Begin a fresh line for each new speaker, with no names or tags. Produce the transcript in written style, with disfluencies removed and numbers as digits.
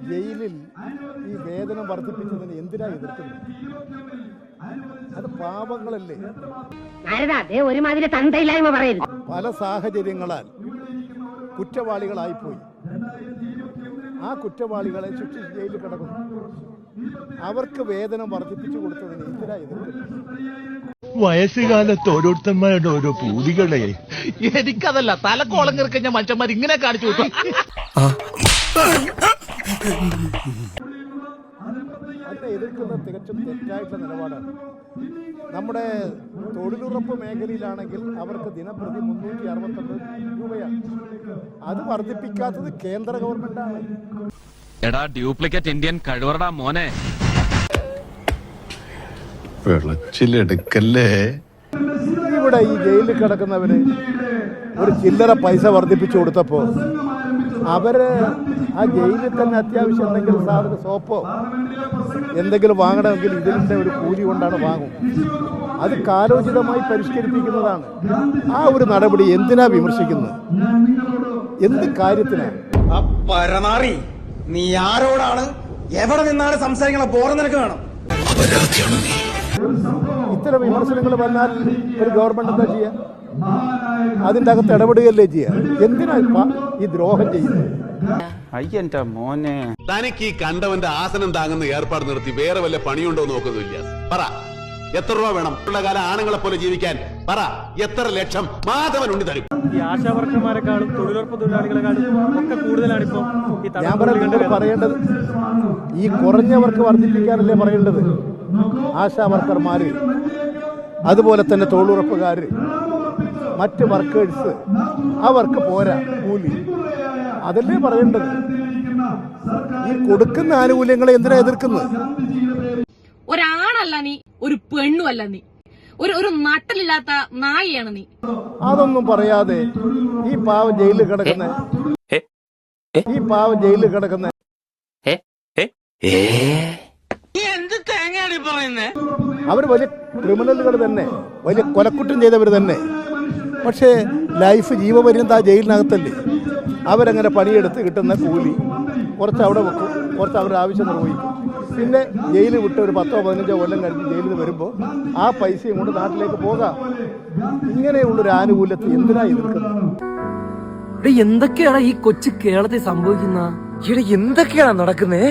ജയിലിൽ ഈ വേതനം വർദ്ധിപ്പിച്ചതിന് എന്തിനാ എതിർക്കുന്നത്? അത് പാവങ്ങളല്ലേ.
ഒരുമാതിരി തന്തയില്ലായ്മ പറയരുത്.
പല സാഹചര്യങ്ങളാൽ കുറ്റവാളികളായിപ്പോയി. ആ കുറ്റവാളികളെ ശിക്ഷിച്ച് ജയിലിൽ കിടക്കുന്നു. അവർക്ക് വേതനം വർദ്ധിപ്പിച്ചു കൊടുത്തതിന് എന്തിനാ എതിർക്കുന്നത്?
വയസ്സുകാലത്ത് ഓരോരുത്തന്മാരുടെ ഓരോ പൂതികളെ. എനിക്കതല്ല, തലക്കോളം കിറക്കഞ്ഞ മനുഷ്യന്മാർ ഇങ്ങനെ കാണിച്ചു വിട്ടു.
അതിനെ എതിർക്കുന്നത് തികച്ചും തെറ്റായിട്ടുള്ള നിലപാടാണ്. നമ്മുടെ തൊഴിലുറപ്പ് മേഖലയിലാണെങ്കിൽ അവർക്ക് ദിനപ്രതി 369 രൂപയാണ്. അത് വർദ്ധിപ്പിക്കാത്തത് കേന്ദ്ര ഗവൺമെന്റാണ്.
എടാ ഡ്യൂപ്ലിക്കേറ്റ് ഇന്ത്യൻ കഴിവറടാ മോനെ.
വെള്ളച്ചിലെടുക്കല്ലേ.
ഇവിടെ ഈ ജയിലിൽ കിടക്കുന്നവര് ഒരു ചില്ലറ പൈസ വർദ്ധിപ്പിച്ചു കൊടുത്തപ്പോൾ അവര് ആ ജയിലിൽ തന്നെ അത്യാവശ്യം എന്തെങ്കിലും സാധനം സോപ്പോ എന്തെങ്കിലും വാങ്ങണമെങ്കിൽ ഇതിൻ്റെ ഒരു കൂലി കൊണ്ടാണ് വാങ്ങും. അത് കാലോചിതമായി പരിഷ്കരിപ്പിക്കുന്നതാണ്. ആ ഒരു നടപടി എന്തിനാ വിമർശിക്കുന്നത്? എന്ത് കാര്യത്തിനാണ്?
പരനാറി, നീ ആരോടാണ് എവിടെ നിന്നാണ് സംസാരിക്കണം? ബോറ നിനക്ക് വേണം.
ഇത്തരം വിമർശനങ്ങൾ വന്നാൽ ഒരു ഗവൺമെന്റ് എന്താ ചെയ്യുക? അതിൻ്റെ അകത്ത് ഇടപെടുകയല്ലേ ചെയ്യുക? എന്തിനാ ഈ ദ്രോഹം ചെയ്യുന്നത്?
അയ്യന്റെ മോനെ,
തനിക്ക് ഈ കണ്ടവന്റെ ആസനം താങ്ങുന്ന ഏർപ്പാട് നിർത്തി വേറെ വല്ല പണിയുണ്ടോ നോക്കുന്നില്ല. പറ, എത്ര രൂപ വേണം ഉള്ള കാലം ആണുങ്ങളെ പോലെ ജീവിക്കാൻ? പറ, എത്ര ലക്ഷം മാധവൻ ഉണ്ണി തരും?
ഈ ആശാവർക്കർമാരെക്കാളും തൊഴിലുറപ്പ് തൊഴിലാളികളെക്കാളും ഒക്കെ കൂടുതലാണ് ഇപ്പൊ
ഞാൻ പറയേണ്ടത്. ഈ കുറഞ്ഞവർക്ക് വർദ്ധിപ്പിക്കാനല്ലേ പറയേണ്ടത്? ആശാ വർക്കർമാര്, അതുപോലെ തന്നെ തൊഴിലുറപ്പുകാര്, മറ്റ് വർക്കേഴ്സ്, അവർക്ക് പോരാ കൂലി. അതല്ലേ പറയേണ്ടത്. ഈ കൊടുക്കുന്ന ആനുകൂല്യങ്ങളെ എന്തിനാ എതിർക്കുന്നത്?
ഒരാണല്ല നീ, ഒരു പെണ്ണുമല്ല നീ, ഒരു നട്ടലില്ലാത്ത നായിയാണ് നീ.
അതൊന്നും പറയാതെ ഈ പാവം ജയിലിൽ കിടക്കുന്ന അവർ വലിയ ക്രിമിനലുകൾ തന്നെ, വലിയ കൊലക്കുറ്റം ചെയ്തവർ തന്നെ. പക്ഷേ ലൈഫ് ജീവപര്യന്തം ആ ജയിലിനകത്തല്ലേ. അവരങ്ങനെ പണിയെടുത്ത് കിട്ടുന്ന കൂലി കുറച്ച് അവിടെ വെക്കും, കുറച്ച് അവരുടെ ആവശ്യം നിർവഹിക്കും. പിന്നെ ജയിലിൽ വിട്ട് ഒരു 10-15 കൊല്ലം കഴിഞ്ഞ് ജയിലിൽ നിന്ന് വരുമ്പോൾ ആ പൈസയും കൊണ്ട് നാട്ടിലേക്ക് പോകാം. ഇങ്ങനെയുള്ളൊരു ആനുകൂല്യത്തെ എന്തിനാ എതിർക്കുന്നത്?
എന്തൊക്കെയാണ് ഈ കൊച്ചു കേരളത്തിൽ സംഭവിക്കുന്ന? എന്തൊക്കെയാണ് നടക്കുന്നേ?